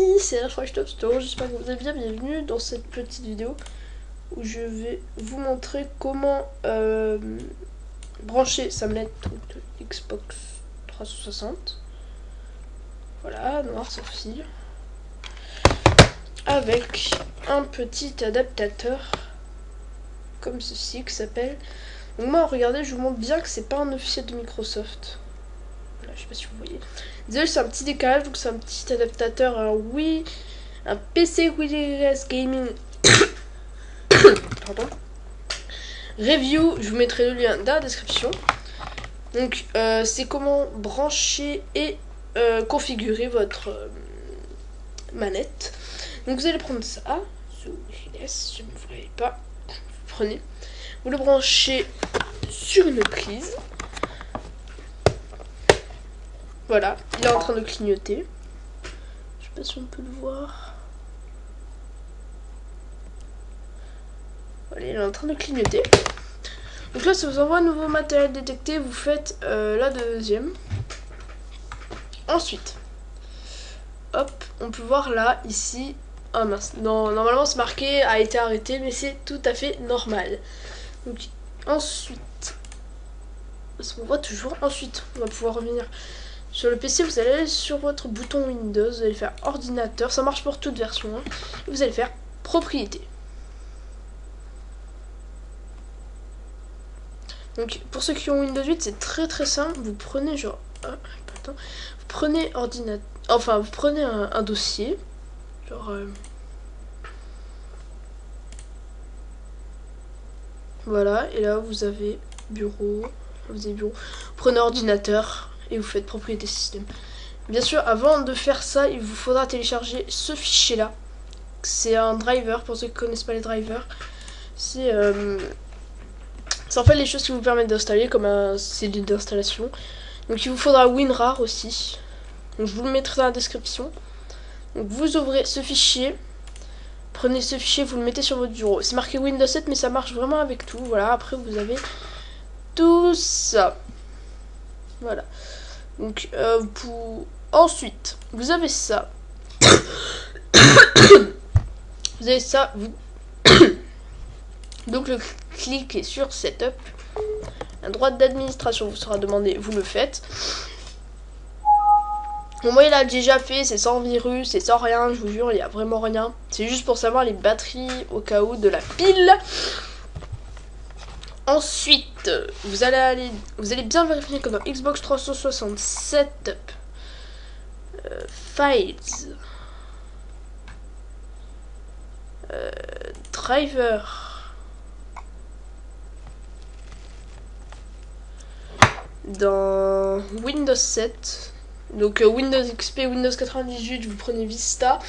amis, c'est Rafrachtopstore, j'espère que vous allez bien, bienvenue dans cette petite vidéo où je vais vous montrer comment brancher sa manette de Xbox 360, voilà, noir sans fil, avec un petit adaptateur comme ceci qui s'appelle, donc moi regardez, je vous montre bien que c'est pas un officiel de Microsoft. Je sais pas si vous voyez. Désolé, c'est un petit décalage, donc c'est un petit adaptateur, un PC wireless gaming. Pardon. Review, je vous mettrai le lien dans la description. Donc c'est comment brancher et configurer votre manette. Donc vous allez prendre ça, si vous ne voulez pas, vous prenez, vous le branchez sur une prise. Voilà, il est en train de clignoter. Je sais pas si on peut le voir. Voilà, il est en train de clignoter. Donc là, ça vous envoie un nouveau matériel détecté. Vous faites la deuxième. Ensuite, hop, on peut voir là, ici. Ah mince, non, normalement c'est marqué a été arrêté, mais c'est tout à fait normal. Donc ensuite, on voit toujours. Ensuite, on va pouvoir revenir. Sur le PC, vous allez aller sur votre bouton Windows, vous allez faire ordinateur, ça marche pour toute version, hein, et vous allez faire propriété. Donc pour ceux qui ont Windows 8, c'est très simple, vous prenez genre, vous prenez ordinateur, enfin vous prenez un dossier, genre, voilà, et là vous avez bureau, vous prenez ordinateur. Et vous faites propriété système. Bien sûr, avant de faire ça, il vous faudra télécharger ce fichier là. C'est un driver, pour ceux qui ne connaissent pas les drivers. C'est en fait les choses qui vous permettent d'installer, comme un CD d'installation. Donc il vous faudra WinRAR aussi. Donc je vous le mettrai dans la description. Donc vous ouvrez ce fichier. Prenez ce fichier, vous le mettez sur votre bureau. C'est marqué Windows 7, mais ça marche vraiment avec tout. Voilà, après vous avez tout ça. Voilà. Donc, ensuite, vous avez ça. Vous avez ça. Donc, cliquez sur Setup. Un droit d'administration vous sera demandé. Vous le faites. Bon, moi, il a déjà fait. C'est sans virus. C'est sans rien. Je vous jure, il n'y a vraiment rien. C'est juste pour savoir les batteries au cas où de la pile. Ensuite, vous allez bien vérifier que dans Xbox 360 Setup, Files, Driver, dans Windows 7, donc Windows XP, Windows 98, vous prenez Vista.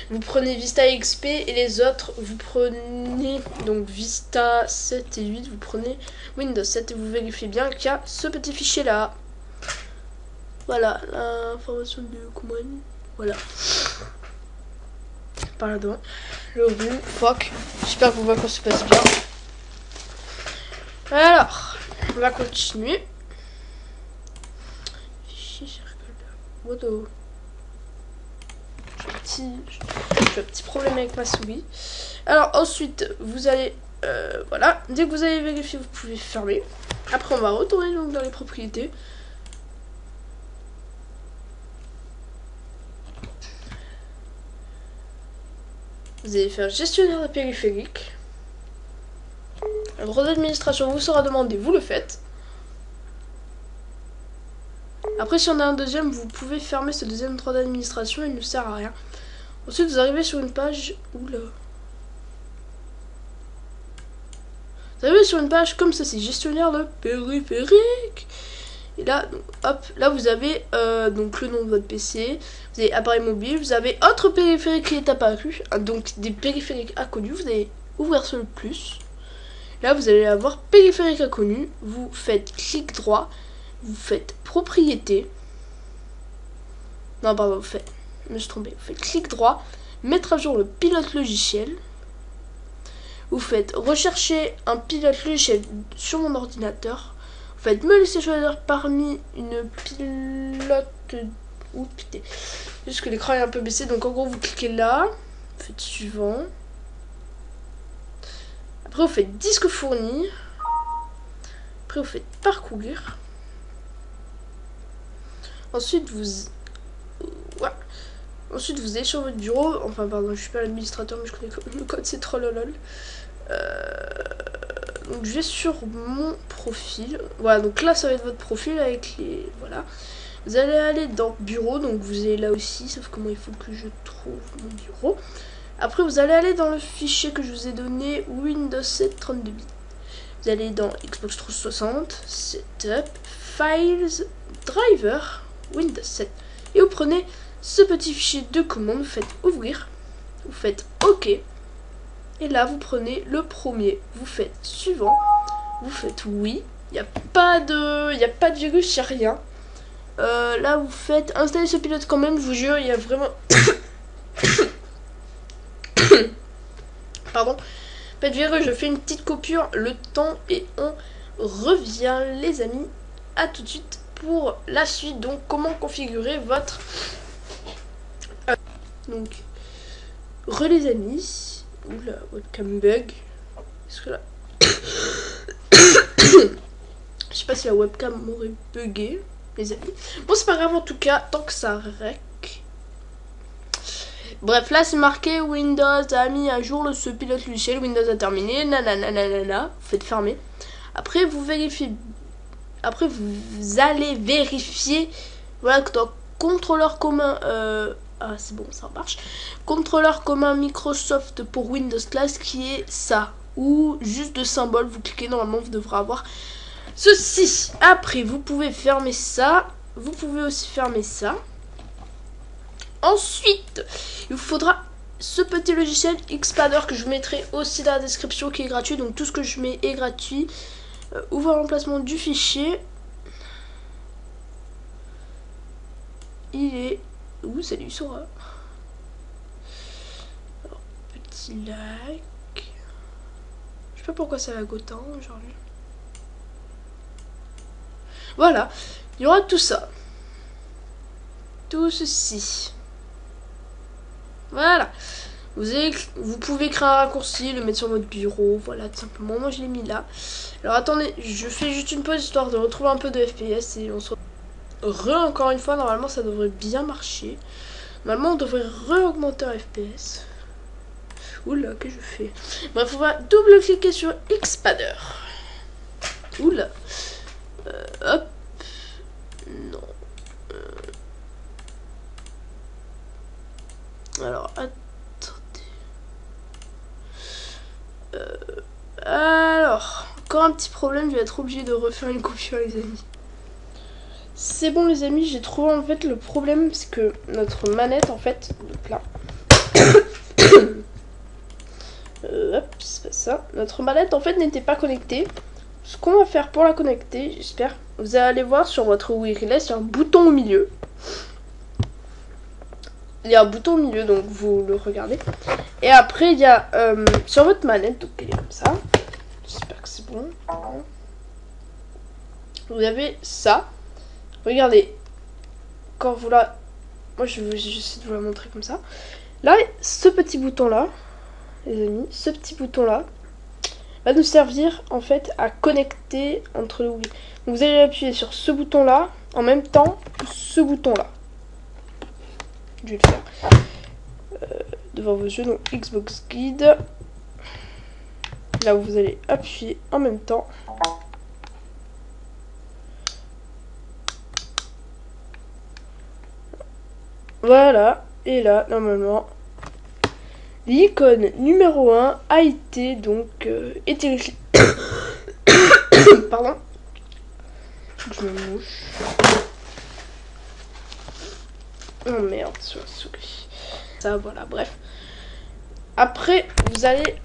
Vous prenez Vista XP et les autres, vous prenez donc Vista 7 et 8, vous prenez Windows 7 et vous vérifiez bien qu'il y a ce petit fichier là. Voilà, l'information de commande. Voilà. Pardon. Le room, fuck. J'espère que vos vacances se passent bien. Alors, on va continuer. Fichier circle. Modo. J'ai un petit problème avec ma souris. Alors ensuite vous allez voilà, dès que vous avez vérifié, vous pouvez fermer. Après on va retourner donc dans les propriétés. Vous allez faire gestionnaire de périphérique. Le droit d'administration vous sera demandé, vous le faites. Après si on a un deuxième, vous pouvez fermer ce deuxième droit d'administration, il ne sert à rien. Ensuite, vous arrivez sur une page. Oula. Vous arrivez sur une page comme ça, c'est gestionnaire de périphérique. Et là, hop, là vous avez donc le nom de votre PC, vous avez appareil mobile, vous avez autre périphérique qui est apparu, donc des périphériques inconnus. Vous allez ouvrir sur le plus. Là, vous allez avoir périphérique inconnu. Vous faites clic droit, vous faites propriété. Non, pardon, vous faites. Je me suis trompé. Vous faites clic droit, mettre à jour le pilote logiciel. Vous faites rechercher un pilote logiciel sur mon ordinateur. Vous faites me laisser choisir parmi une pilote ou putain. Juste que l'écran est un peu baissé, donc en gros vous cliquez là, vous faites suivant. Après vous faites disque fourni. Après vous faites parcourir. Ensuite vous... Ouais. Ensuite vous allez sur votre bureau. Enfin pardon, je suis pas l'administrateur mais je connais le code, c'est trollolol. Donc je vais sur mon profil. Voilà, donc là ça va être votre profil avec les... Voilà. Vous allez aller dans bureau, donc vous allez là aussi, sauf que moi il faut que je trouve mon bureau. Après vous allez aller dans le fichier que je vous ai donné, Windows 7 32 bits. Vous allez dans Xbox 360, Setup, Files, Driver, Windows 7. Et vous prenez ce petit fichier de commande, vous faites ouvrir, vous faites OK. Et là vous prenez le premier, vous faites suivant, vous faites oui. Il n'y a pas de virus, il n'y a rien. Là vous faites installer ce pilote quand même, je vous jure, il y a vraiment... Pardon. Pas de virus, je fais une petite coupure, le temps, et on revient les amis. À tout de suite pour la suite. Donc comment configurer votre... Donc, les amis. Oula, webcam bug. Est-ce que là... Je sais pas si la webcam m'aurait bugué, les amis. Bon, c'est pas grave en tout cas, tant que ça rec. Bref, là c'est marqué Windows a mis à jour ce pilote logiciel, Windows a terminé, nanana, vous faites fermer. Après vous vérifiez, après vous allez vérifier, voilà, que dans contrôleur commun, ah c'est bon, ça marche. Contrôleur commun Microsoft pour Windows Class qui est ça, ou juste de symbole, vous cliquez, normalement vous devrez avoir ceci. Après vous pouvez fermer ça, vous pouvez aussi fermer ça. Ensuite, il vous faudra ce petit logiciel Xpadder que je vous mettrai aussi dans la description, qui est gratuit. Donc tout ce que je mets est gratuit. Ouvre l'emplacement du fichier. Il est... Ouh, salut Sora. Alors, petit like. Je sais pas pourquoi ça lag autant aujourd'hui. Voilà, il y aura tout ça. Tout ceci. Voilà, vous pouvez créer un raccourci, le mettre sur votre bureau, voilà, tout simplement. Moi je l'ai mis là. Alors attendez, je fais juste une pause histoire de retrouver un peu de FPS et on se encore une fois, normalement ça devrait bien marcher. Normalement on devrait augmenter un FPS. Oula, que je fais. Bref, on va double cliquer sur Xpadder. Oula. Hop. Non. Alors, attendez. Alors, encore un petit problème, je vais être obligé de refaire une coupure, les amis. C'est bon, les amis, j'ai trouvé en fait le problème, c'est que notre manette, en fait, donc là. Hop, c'est pas ça. Notre manette, en fait, n'était pas connectée. Ce qu'on va faire pour la connecter, j'espère, vous allez voir sur votre wireless, il y a un bouton au milieu. Il y a un bouton au milieu, donc vous le regardez. Et après, il y a sur votre manette, donc elle est comme ça. J'espère que c'est bon. Vous avez ça. Regardez. Quand vous la... Moi, je vais essayer de vous la montrer comme ça. Là, ce petit bouton-là, les amis, ce petit bouton-là, va nous servir, en fait, à connecter entre le Wii. Donc, vous allez appuyer sur ce bouton-là, en même temps que ce bouton-là. Je vais le faire devant vos yeux, donc Xbox Guide. Là où vous allez appuyer en même temps. Voilà, et là, normalement, l'icône numéro 1 a été donc été... Pardon. Je me mouche. Oh merde, sur la souris. Ça, voilà, bref. Après, vous allez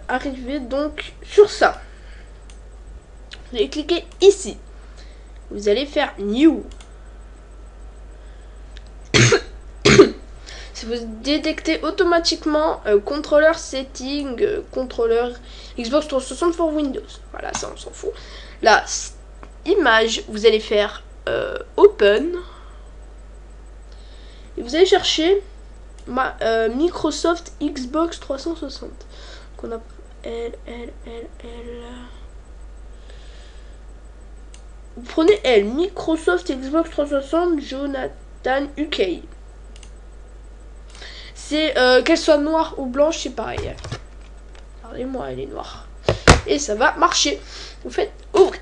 arriver donc sur ça. Vous allez cliquer ici. Vous allez faire New. Si vous détectez automatiquement contrôleur setting, contrôleur Xbox 360 pour Windows. Voilà, ça on s'en fout. Là, image, vous allez faire Open. Et vous allez chercher Microsoft Xbox 360. Qu'on a L. Vous prenez L, Microsoft Xbox 360 Jonathan UK. C'est qu'elle soit noire ou blanche, c'est pareil. Regardez-moi, elle est noire. Et ça va marcher. Vous faites ouvrir.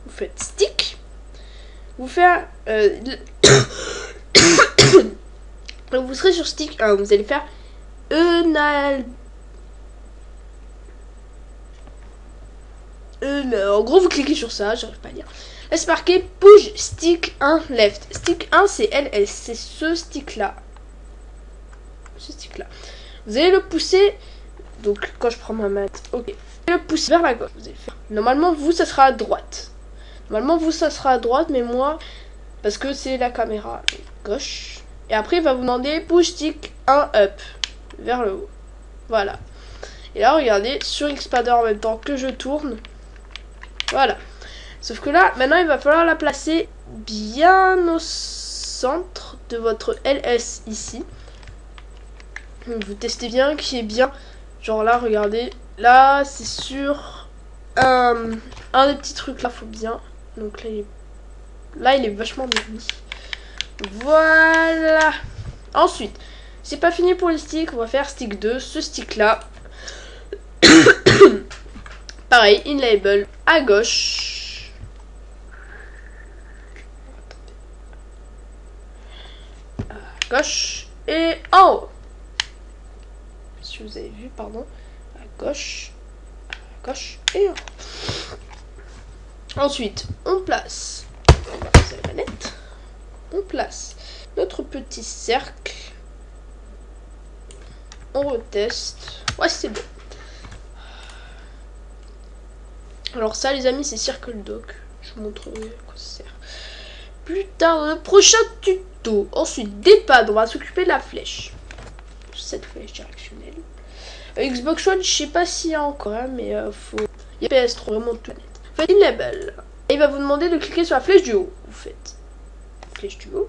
Vous faites stick. Vous faites donc vous serez sur stick 1. Vous allez faire en gros, vous cliquez sur ça, j'arrive pas à dire. Là, c'est marqué push stick 1 left. Stick 1, c'est LS, c'est ce stick là. Vous allez le pousser. Donc, quand je prends ma mat, ok. Vous allez le pousser vers la gauche. Vous allez faire. Normalement, vous, ça sera à droite. Mais moi, parce que c'est la caméra gauche. Et après, il va vous demander push stick 1 up. Vers le haut. Voilà. Et là, regardez, sur Xpander en même temps que je tourne. Voilà. Sauf que là, maintenant, il va falloir la placer bien au centre de votre LS ici. Donc, vous testez bien qu'il est bien. Genre là, regardez. Là, c'est sur un des petits trucs là, faut bien. Donc là, il est vachement bien mis. Voilà. Ensuite, c'est pas fini pour les sticks. On va faire stick 2. Ce stick là. Pareil, in label à gauche. À gauche et en haut. Si vous avez vu, pardon. À gauche et en haut. Ensuite, on place. On va passer la manette. On place notre petit cercle. On reteste. Ouais, c'est bon. Alors ça, les amis, c'est Circle Dock. Je vous montrerai à quoi ça sert plus tard dans le prochain tuto. Ensuite, des pads. On va s'occuper de la flèche. Cette flèche directionnelle. Xbox One, je sais pas s'il y a encore, hein, mais faut... Il y a PS3, vraiment tout net. Faites une label. Et il va vous demander de cliquer sur la flèche du haut. Vous faites flèche du haut.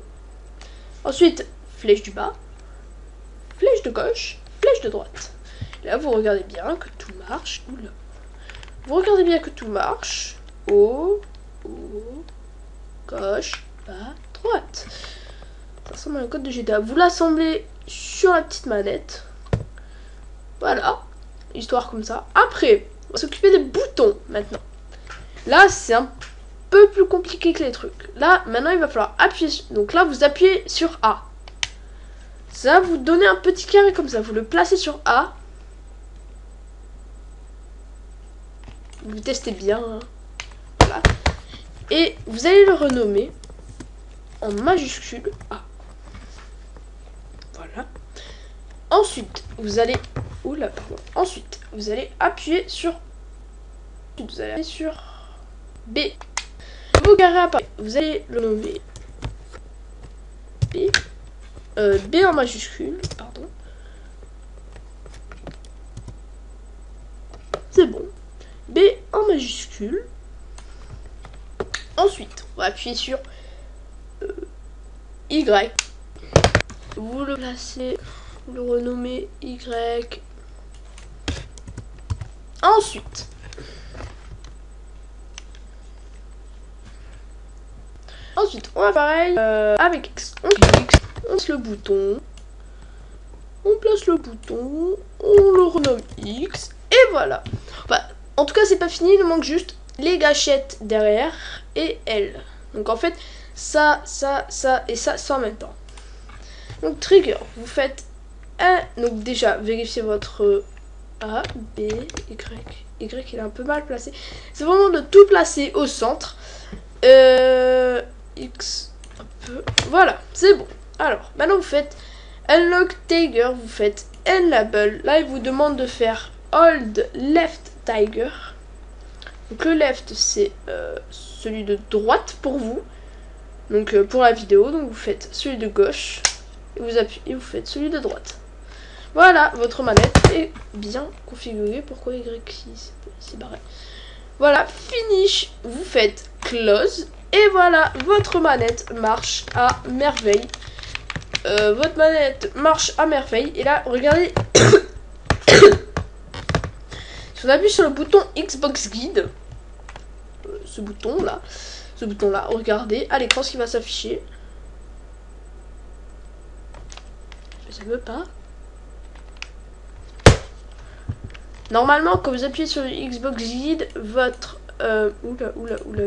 Ensuite, flèche du bas. Flèche de gauche. Flèche de droite. Et là, vous regardez bien que tout marche. Oula. Vous regardez bien que tout marche. Haut, gauche, bas, droite. Ça ressemble à un code de GTA. Vous l'assemblez sur la petite manette. Voilà. Histoire comme ça. Après, on va s'occuper des boutons maintenant. Là, c'est un peu plus compliqué que les trucs. Là, maintenant, il va falloir appuyer. Donc là, vous appuyez sur A. Ça, vous donnez un petit carré comme ça. Vous le placez sur A. Vous testez bien. Hein. Voilà. Et vous allez le renommer en majuscule A. Voilà. Ensuite, vous allez... Oula, pardon. Ensuite, vous allez appuyer sur... Vous allez appuyer sur B. Vous carré apparaît. Vous allez le nommer B. B en majuscule, pardon. C'est bon. B en majuscule. Ensuite, on va appuyer sur Y. Vous le placez, vous le renommez Y. Ensuite, on va pareil avec X. On clique, on place le bouton. On place le bouton, on le renomme X. Et voilà. Enfin, en tout cas, c'est pas fini, il manque juste les gâchettes derrière et L. Donc en fait, ça et ça en même temps. Donc trigger, vous faites un. Donc déjà, vérifiez votre A, B, Y. Y, il est un peu mal placé. C'est vraiment de tout placer au centre. X, un peu. Voilà, c'est bon. Alors, maintenant vous faites Unlock Tiger, vous faites Enable. Là, il vous demande de faire Hold Left Tiger. Donc le left, c'est celui de droite pour vous. Donc pour la vidéo, donc vous faites celui de gauche. Et vous appuyez et vous faites celui de droite. Voilà, votre manette est bien configurée. Pourquoi Y s'est barré? Voilà, finish. Vous faites close Et voilà, votre manette marche à merveille. Votre manette marche à merveille. Et là, regardez. Si on appuie sur le bouton Xbox Guide, ce bouton là, regardez à l'écran ce qui va s'afficher. Ça veut pas. Normalement, quand vous appuyez sur le Xbox Guide, votre oula,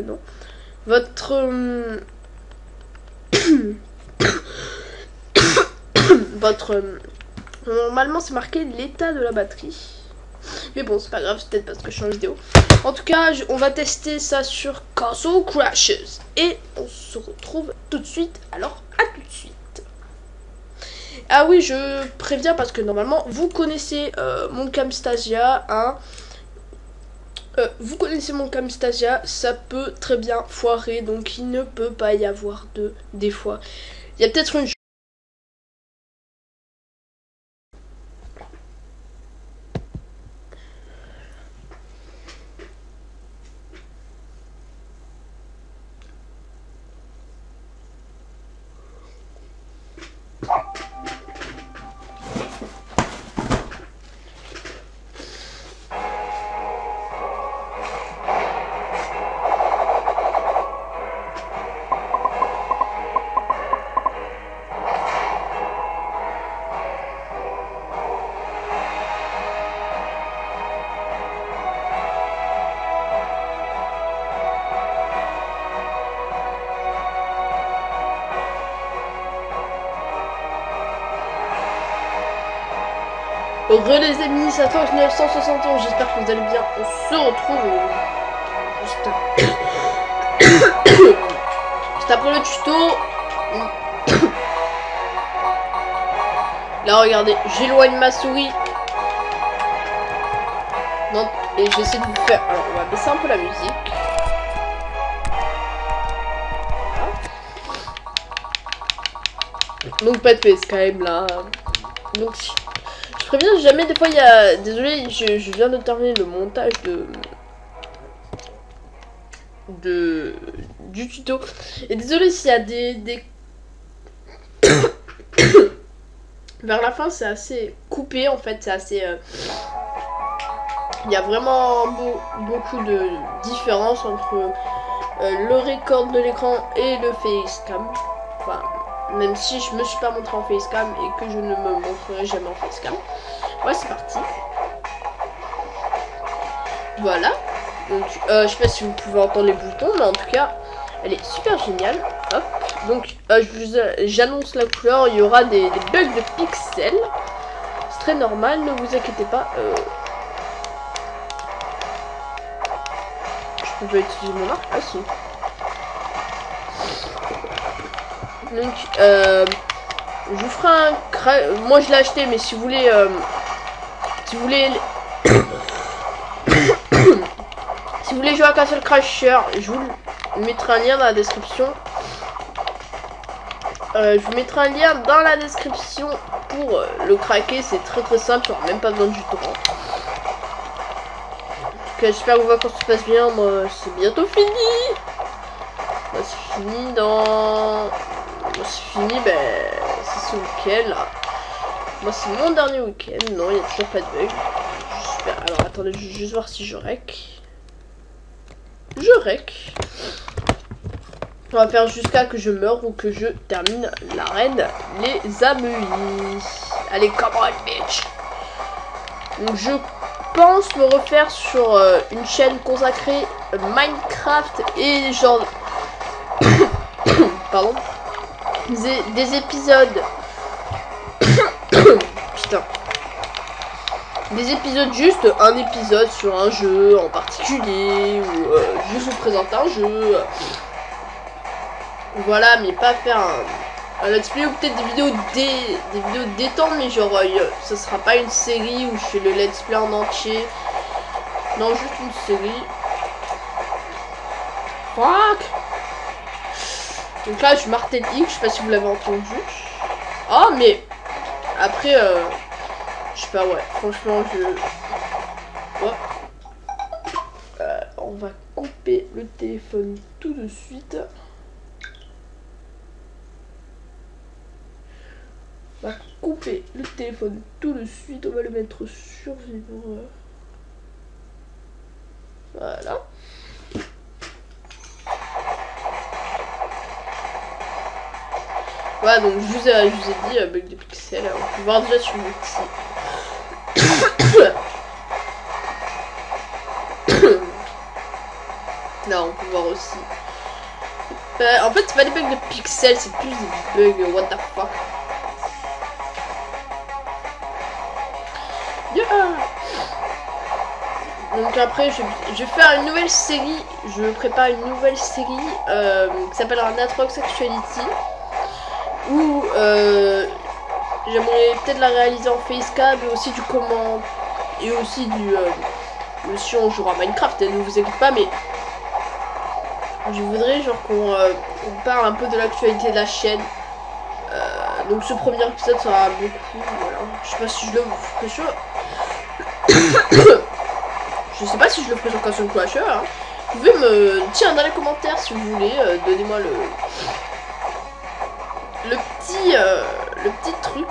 non. Votre normalement, c'est marqué l'état de la batterie. Mais bon, c'est pas grave, c'est peut-être parce que je suis en vidéo. En tout cas, on va tester ça sur Castle Crashers. Et on se retrouve tout de suite. Alors, à tout de suite. Ah oui, je préviens parce que normalement, vous connaissez mon Camtasia, hein. Vous connaissez mon Camtasia, ça peut très bien foirer, donc il ne peut pas y avoir de des fois. Il y a peut-être une... Re les amis, ça fait 971, j'espère que vous allez bien. On se retrouve juste après le tuto. Là regardez, j'éloigne ma souris. Non, et j'essaie de vous faire... Alors on va baisser un peu la musique. Voilà. Donc pas de facecam là. Donc je préviens, jamais des fois il y a... Désolé, je viens de terminer le montage du tuto. Et désolé s'il y a des... Vers la fin c'est assez coupé en fait, c'est assez... Il y a vraiment beaucoup de différence entre le record de l'écran et le facecam. Enfin... Même si je me suis pas montré en facecam et que je ne me montrerai jamais en facecam. Ouais, c'est parti. Voilà. Donc, je sais pas si vous pouvez entendre les boutons, mais en tout cas, elle est super géniale. Hop. Donc, j'annonce la couleur. Il y aura des bugs de pixels. C'est très normal, ne vous inquiétez pas. Je peux pas utiliser mon arc. Ah si. Donc, je vous ferai un moi je l'ai acheté, mais si vous voulez, si vous voulez jouer à Castle Crasher, je vous mettrai un lien dans la description. Je vous mettrai un lien dans la description pour le craquer. C'est très simple, il n'y aura même pas besoin du torrent. J'espère que vos vacances se passent bien. Moi, c'est bientôt fini. Moi, c'est fini dans... C'est fini, ben, c'est ce week-end là. Moi, c'est mon dernier week-end. Non, il n'y a toujours pas de bug. Super. Alors, attendez, je vais juste voir si je rec. Je rec. On va faire jusqu'à que je meure ou que je termine l'arène, les amis. Allez, come on, bitch. Donc, je pense me refaire sur une chaîne consacrée Minecraft et genre... Pardon. Des épisodes putain, des épisodes, juste un épisode sur un jeu en particulier ou juste vous présenter un jeu, voilà, mais pas faire un let's play ou peut-être des vidéos détentes, mais genre ça sera pas une série où je fais le let's play en entier, non, juste une série. Fuck. Donc là, je martèle X, je sais pas si vous l'avez entendu. Oh, mais après, je sais pas, ouais, franchement, ouais. On va couper le téléphone tout de suite. On va couper le téléphone tout de suite. On va le mettre sur vibre. Voilà. Voilà, donc je vous ai dit, bug de pixels. On peut voir déjà sur le petit. Là, on peut voir aussi. En fait, c'est pas des bugs de pixels, c'est plus des bugs what the fuck. Yeah. Donc après, je vais faire une nouvelle série. Je prépare une nouvelle série qui s'appellera Natrox Actuality. Où j'aimerais peut-être la réaliser en facecam et aussi du comment. Et aussi du. Si on jouera à Minecraft, ne vous inquiétez pas, mais. Je voudrais genre qu'on parle un peu de l'actualité de la chaîne. Donc ce premier épisode sera beaucoup. Voilà. Je sais pas si je le ferai sur. Je sais pas si je le ferai sur Castle Crasher. Hein. Vous pouvez me dire dans les commentaires si vous voulez. Donnez-moi le petit truc.